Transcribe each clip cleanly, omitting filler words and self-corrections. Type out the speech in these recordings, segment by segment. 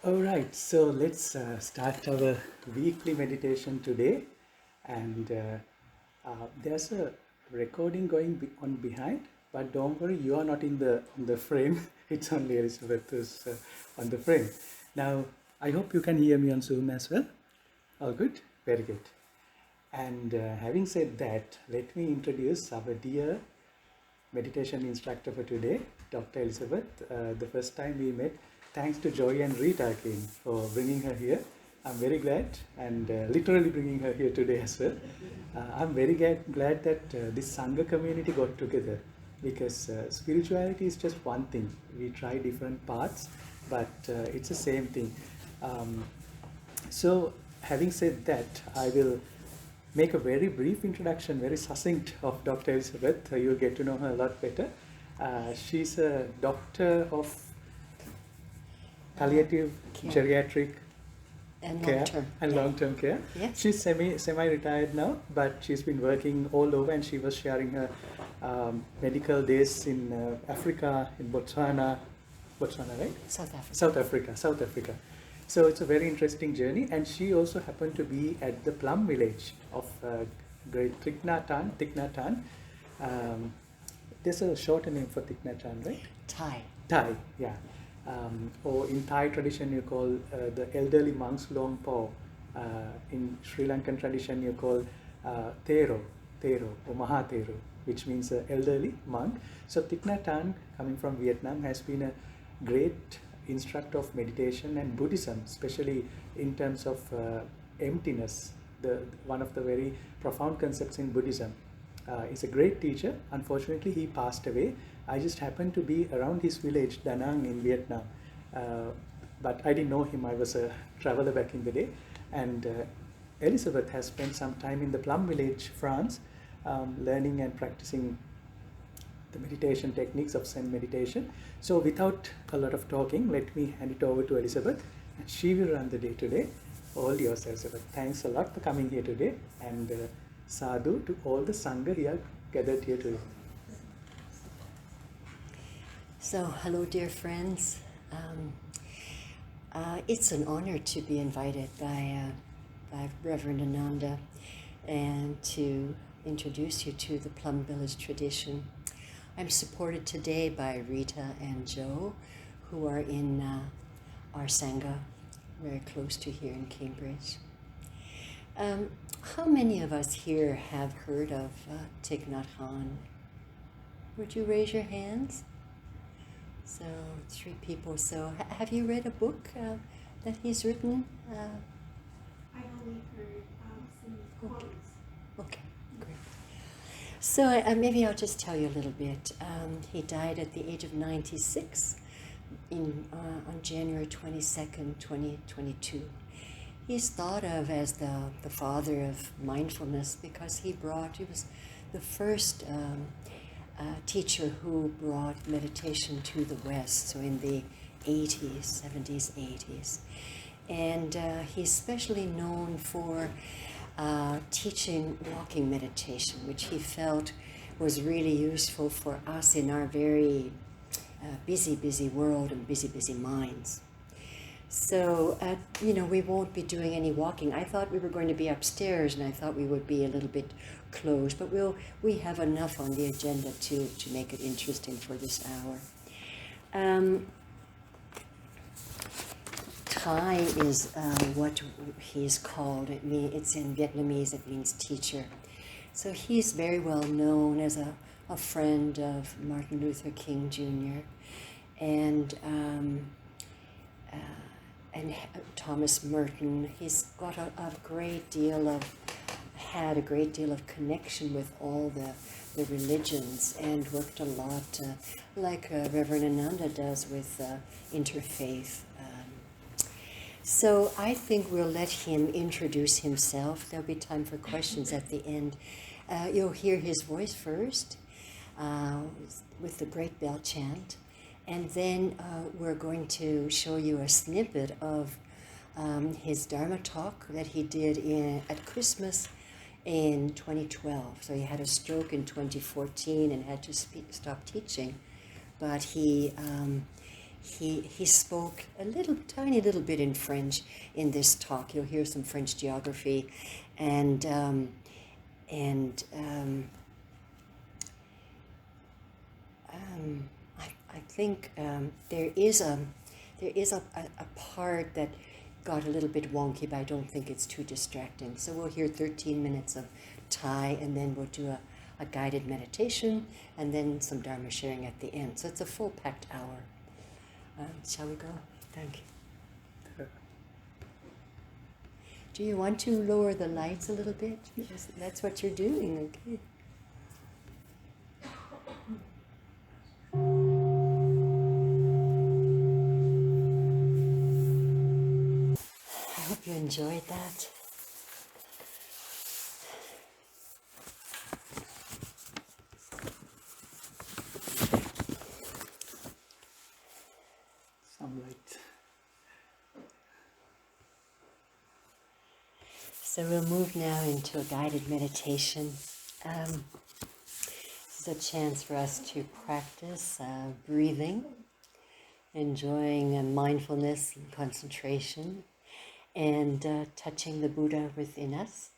All right, so let's start our weekly meditation today. And there's a recording going on behind, but don't worry, you are not in the frame. It's only Elizabeth who's on the frame. Now, I hope you can hear me on Zoom as well. All good? Very good. And having said that, let me introduce our dear meditation instructor for today, Dr. Elizabeth. The first time we met, thanks to Joy and Rita again for bringing her here. I'm very glad, and literally bringing her here today as well. I'm very glad that this Sangha community got together, because spirituality is just one thing. We try different paths, but it's the same thing. So having said that, I will make a very brief introduction, very succinct, of Dr. Elizabeth. You'll get to know her a lot better. She's a doctor of palliative, geriatric and care long-term and long-term care. Yes. She's semi-retired now, but she's been working all over, and she was sharing her medical days in Africa, in Botswana, right? South Africa. South Africa. So it's a very interesting journey, and she also happened to be at the plum village of great Thich Nhat. There's a shorter name for Thich Nhat, right? Thai, yeah. Or in Thai tradition you call the elderly monks Long Po. In Sri Lankan tradition you call Thero or Maha Thero, which means elderly monk. So Thich Nhat Hanh, coming from Vietnam, has been a great instructor of meditation and Buddhism, especially in terms of emptiness, one of the very profound concepts in Buddhism. He's a great teacher. Unfortunately, he passed away. I just happened to be around his village, Da Nang, in Vietnam. But I didn't know him. I was a traveler back in the day. And Elizabeth has spent some time in the Plum Village, France, learning and practicing the meditation techniques of Zen meditation. So without a lot of talking, let me hand it over to Elizabeth, and she will run the day today. All yours, Elizabeth. Thanks a lot for coming here today, and sadhu to all the Sangha here gathered here today. So, hello, dear friends. It's an honor to be invited by Reverend Ananda and to introduce you to the Plum Village tradition. I'm supported today by Rita and Joe, who are in our Sangha, very close to here in Cambridge. How many of us here have heard of Thich Nhat Hanh? Would you raise your hands? So, 3 people. So, have you read a book that he's written? I only heard some quotes. Okay, great. So maybe I'll just tell you a little bit. He died at the age of 96 on January 22nd, 2022. He's thought of as the father of mindfulness because he was the first teacher who brought meditation to the West, so in the 80s, 70s, 80s. And he's especially known for teaching walking meditation, which he felt was really useful for us in our very busy world and busy minds. So, we won't be doing any walking. I thought we were going to be upstairs, and I thought we would be a little bit closed, but we have enough on the agenda to make it interesting for this hour. Thai is what he's called. It's in Vietnamese, it means teacher. So he's very well known as a friend of Martin Luther King Jr. and Thomas Merton. He's got had a great deal of connection with all the religions and worked a lot, like Reverend Ananda does with interfaith. So I think we'll let him introduce himself. There'll be time for questions at the end. You'll hear his voice first with the great bell chant. And then we're going to show you a snippet of his Dharma talk that he did at Christmas in 2012. So he had a stroke in 2014 and had to stop teaching. But he he spoke a tiny little bit in French in this talk. You'll hear some French geography, and and I think there is a part that got a little bit wonky, but I don't think it's too distracting. So we'll hear 13 minutes of Thai, and then we'll do a guided meditation, and then some Dharma sharing at the end. So it's a full packed hour. Shall we go? Thank you. Do you want to lower the lights a little bit? Yes. That's what you're doing, okay. I hope you enjoyed that. Some light. So we'll move now into a guided meditation. This is a chance for us to practice breathing, enjoying mindfulness and concentration, and touching the Buddha within us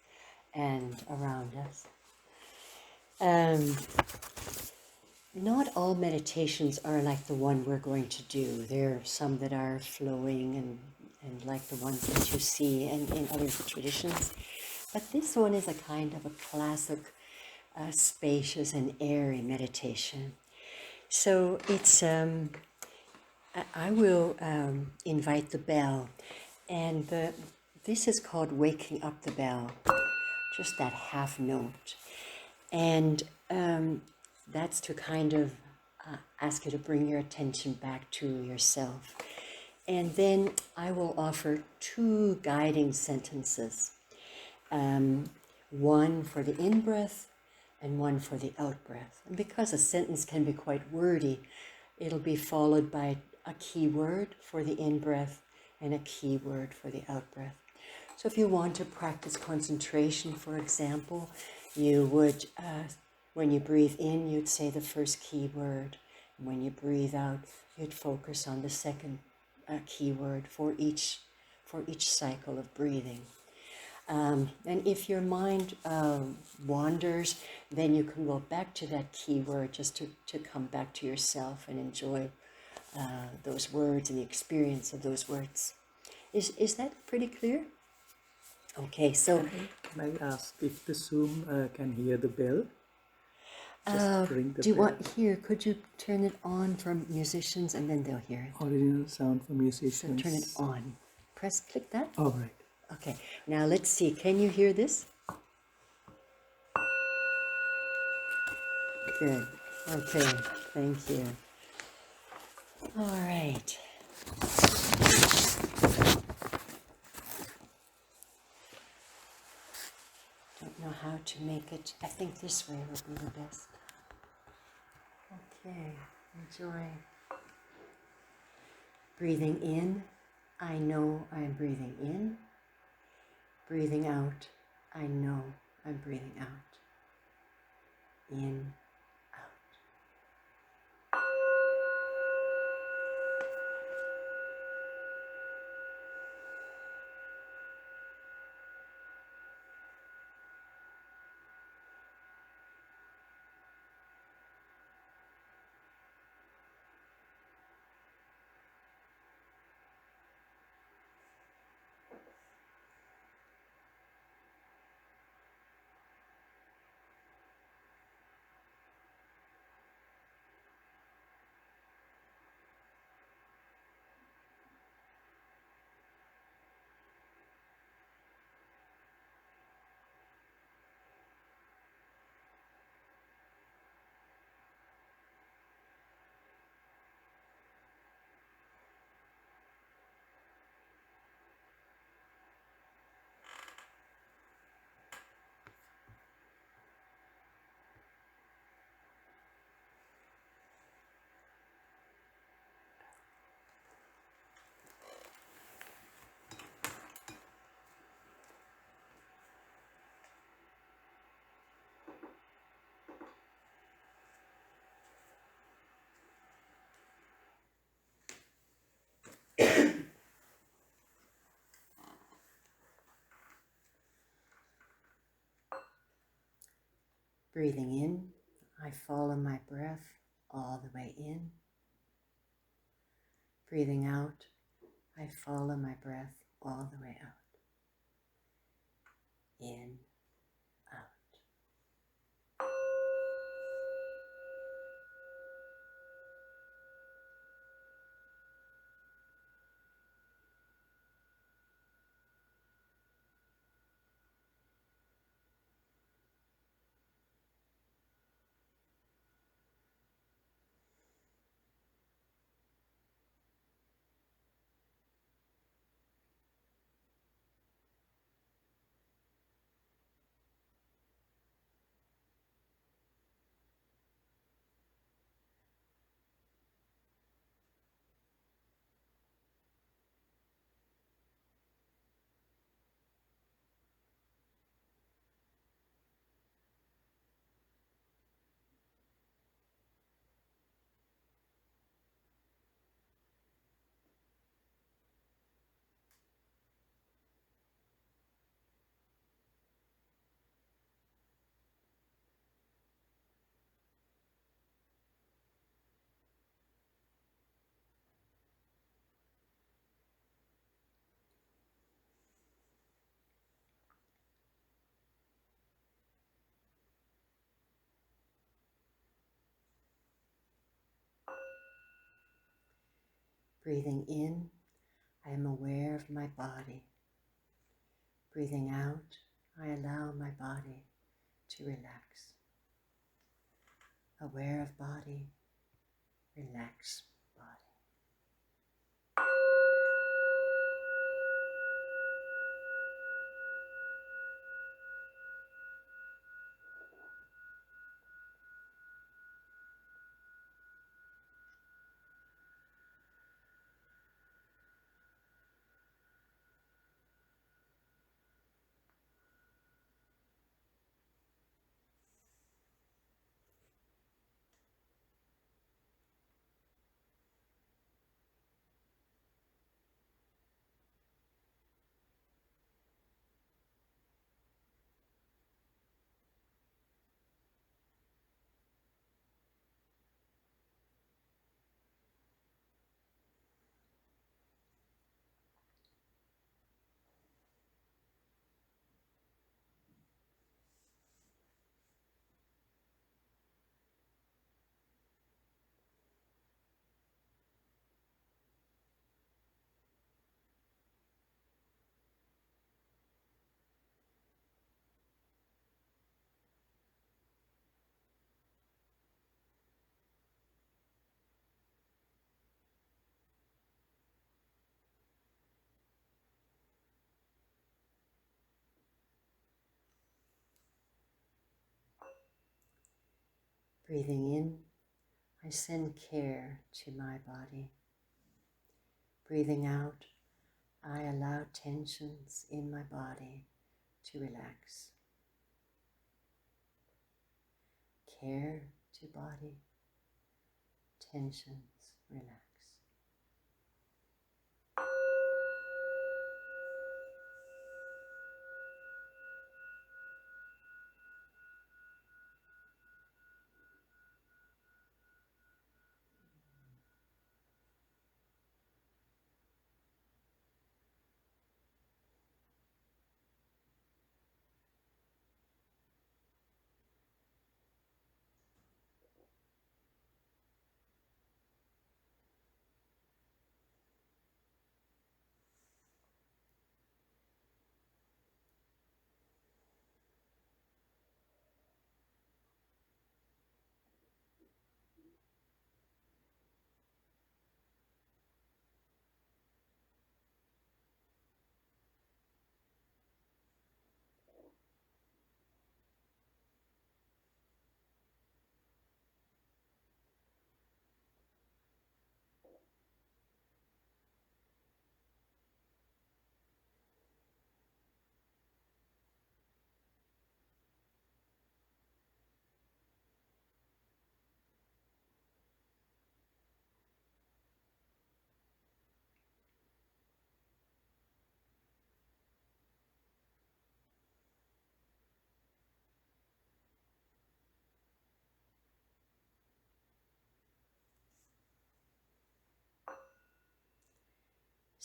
and around us. Not all meditations are like the one we're going to do. There are some that are flowing and like the ones that you see in other traditions. But this one is a kind of a classic, spacious and airy meditation. So it's, I will invite the bell. And this is called waking up the bell, just that half note. And that's to kind of ask you to bring your attention back to yourself. And then I will offer 2 guiding sentences, one for the in-breath and one for the out-breath. And because a sentence can be quite wordy, it'll be followed by a key word for the in-breath and a key word for the out-breath. So if you want to practice concentration, for example, you would, when you breathe in, you'd say the first key word. When you breathe out, you'd focus on the second key word for each cycle of breathing. And if your mind wanders, then you can go back to that key word just to come back to yourself and enjoy those words and the experience of those words. Is that pretty clear? Okay, so... Can I ask if the Zoom can hear the bell? Just ring the do you bell. want here? Could you turn it on for musicians, and then they'll hear it. Original sound for So musicians. turn it on. Click that. All right. Okay. Now let's see. Can you hear this? Good. Okay. Thank you. All right. Don't know how to make it. I think this way would be the best. Okay, enjoy. Breathing in, I know I'm breathing in. Breathing out, I know I'm breathing out. In, out. Breathing in, I follow my breath all the way in. Breathing out, I follow my breath all the way out. In, out. Breathing in, I am aware of my body. Breathing out, I allow my body to relax. Aware of body, relax body. Breathing in, I send care to my body. Breathing out, I allow tensions in my body to relax. Care to body, tensions relax.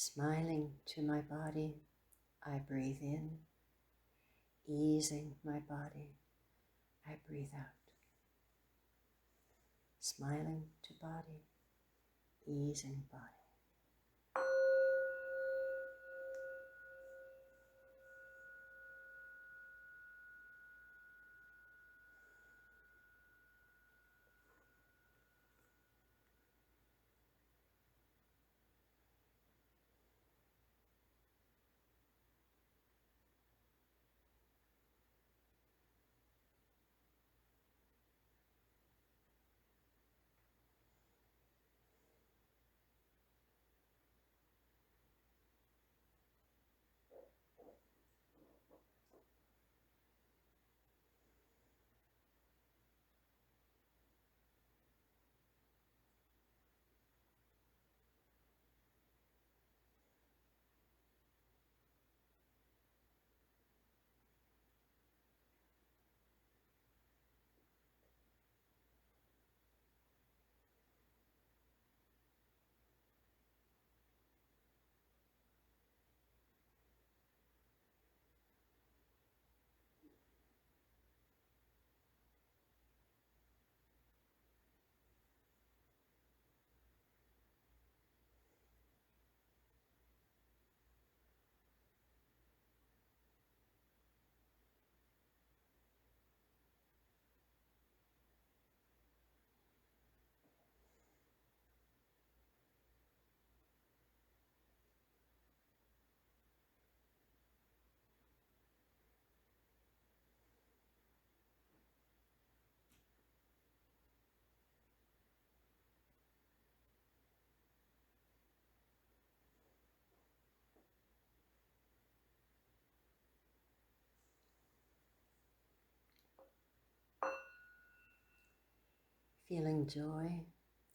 Smiling to my body, I breathe in. Easing my body, I breathe out. Smiling to body, easing body. Feeling joy,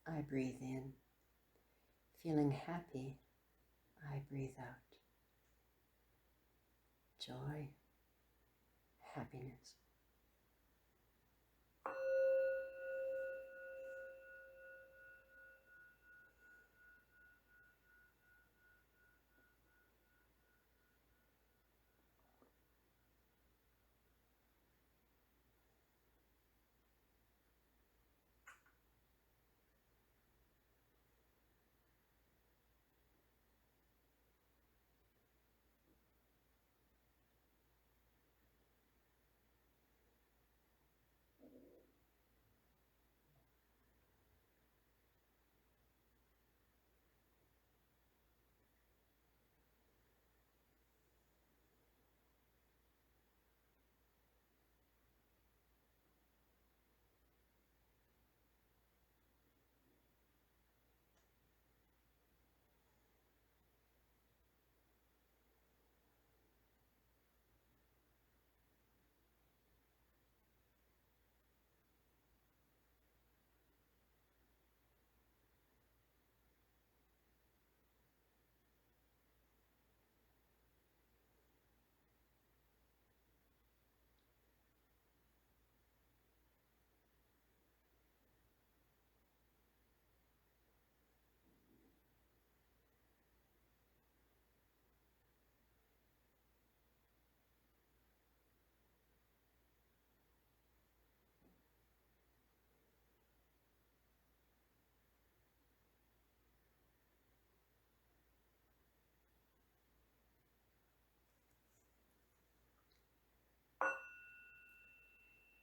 I breathe in. Feeling happy, I breathe out. Joy, happiness.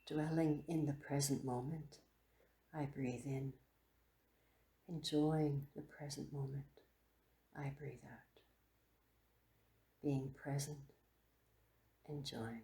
Dwelling in the present moment, I breathe in. Enjoying the present moment, I breathe out. Being present, enjoying.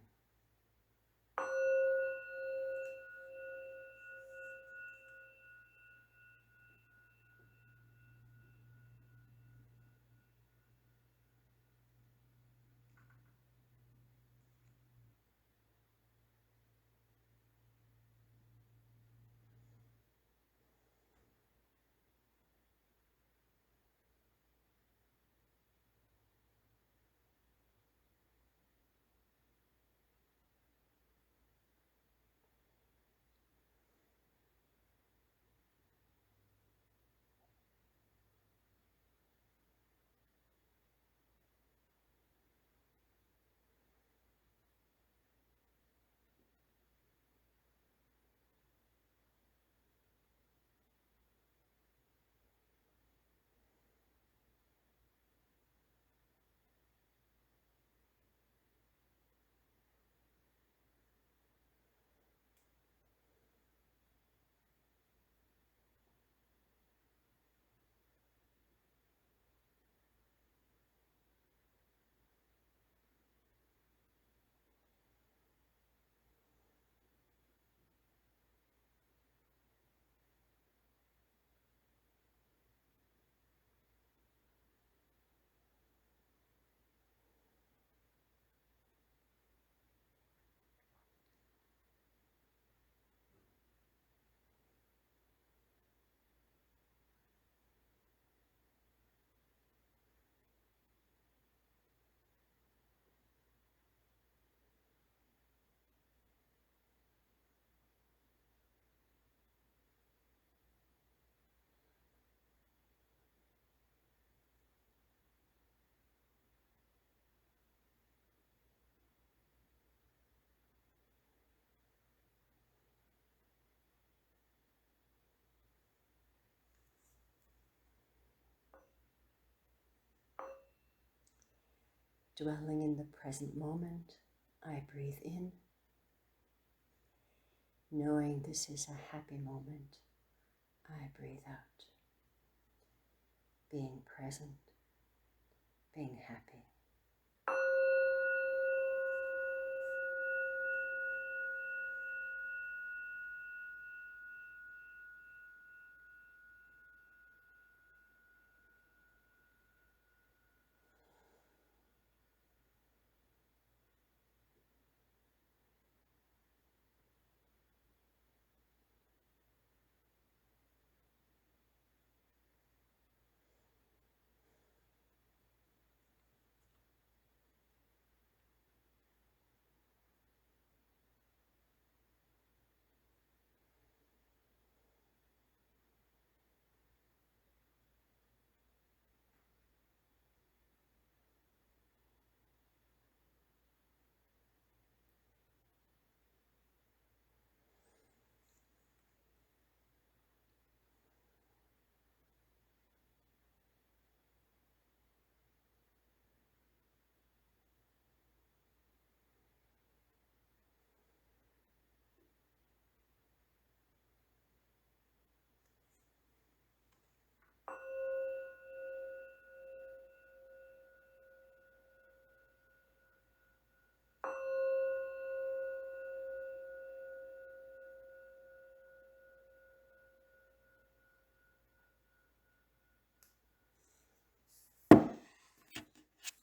Dwelling in the present moment, I breathe in, knowing this is a happy moment. I breathe out, being present, being happy.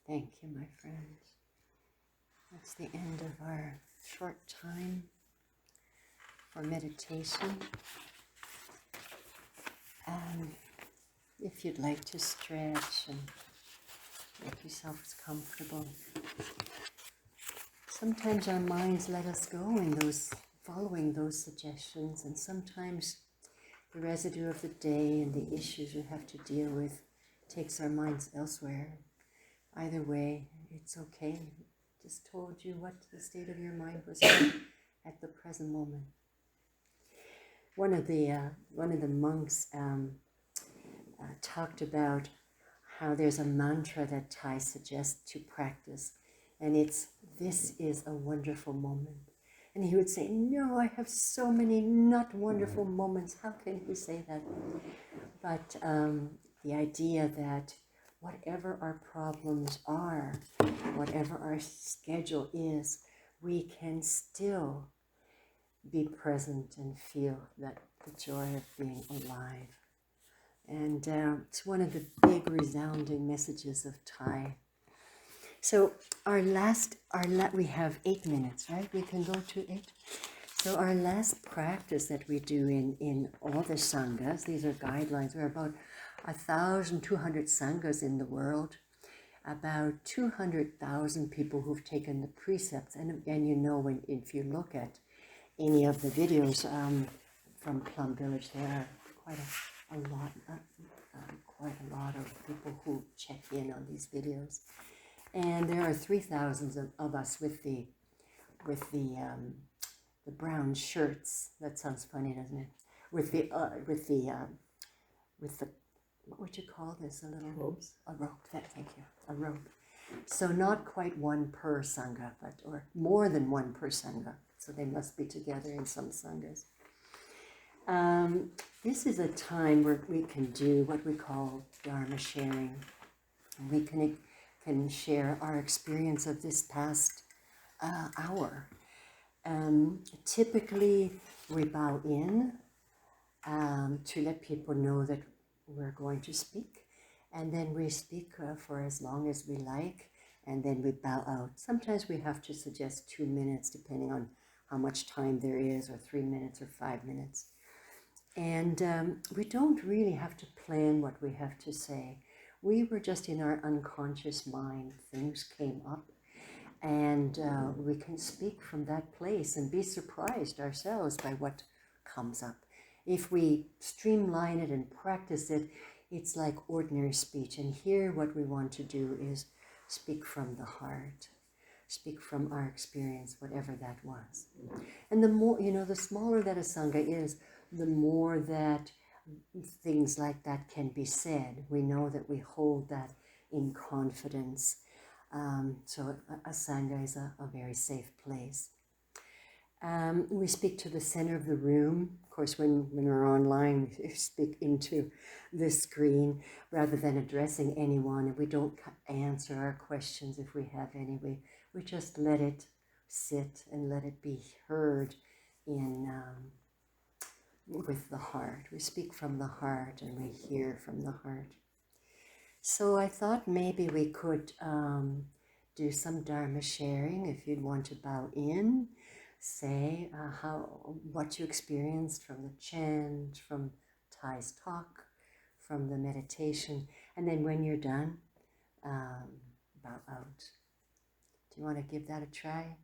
Thank you, my friends. That's the end of our short time for meditation. If you'd like to stretch and make yourselves comfortable. Sometimes our minds let us go in those, following those suggestions, and sometimes the residue of the day and the issues we have to deal with takes our minds elsewhere. Either way, it's okay. Just told you what the state of your mind was at the present moment. One of the monks talked about how there's a mantra that Thai suggests to practice, and it's, "This is a wonderful moment." And he would say, "No, I have so many not wonderful moments. How can he say that?" But the idea that whatever our problems are, whatever our schedule is, we can still be present and feel that the joy of being alive. And it's one of the big resounding messages of Thai. So we have 8 minutes, right? We can go to 8. So our last practice that we do in all the sanghas, these are guidelines, there are about 1,200 sanghas in the world, about 200,000 people who've taken the precepts. And you know, if you look at any of the videos from Plum Village, there are quite a lot of people who check in on these videos. And there are 3,000 of us with the brown shirts. That sounds funny, doesn't it? With the what would you call this? A little Robes. A robe. Thank you. A robe. So not quite one per sangha, or more than one per sangha. So they must be together in some sanghas. This is a time where we can do what we call Dharma sharing. We can share our experience of this past hour. Typically, we bow in to let people know that we're going to speak, and then we speak for as long as we like, and then we bow out. Sometimes we have to suggest 2 minutes, depending on how much time there is, or 3 minutes or 5 minutes. And we don't really have to plan what we have to say. We were just in our unconscious mind. Things came up, and we can speak from that place and be surprised ourselves by what comes up. If we streamline it and practice it, it's like ordinary speech. And here what we want to do is speak from the heart, speak from our experience, whatever that was. And the more, the smaller that a sangha is, the more that things like that can be said. We know that we hold that in confidence. So a Sangha is a very safe place. We speak to the center of the room. Of course, when we're online, we speak into the screen rather than addressing anyone. And we don't answer our questions if we have any. We just let it sit and let it be heard in with the heart. We speak from the heart and we hear from the heart. So I thought maybe we could do some Dharma sharing. If you'd want to bow in, say what you experienced from the chant, from Thai's talk, from the meditation, and then when you're done, bow out. Do you want to give that a try?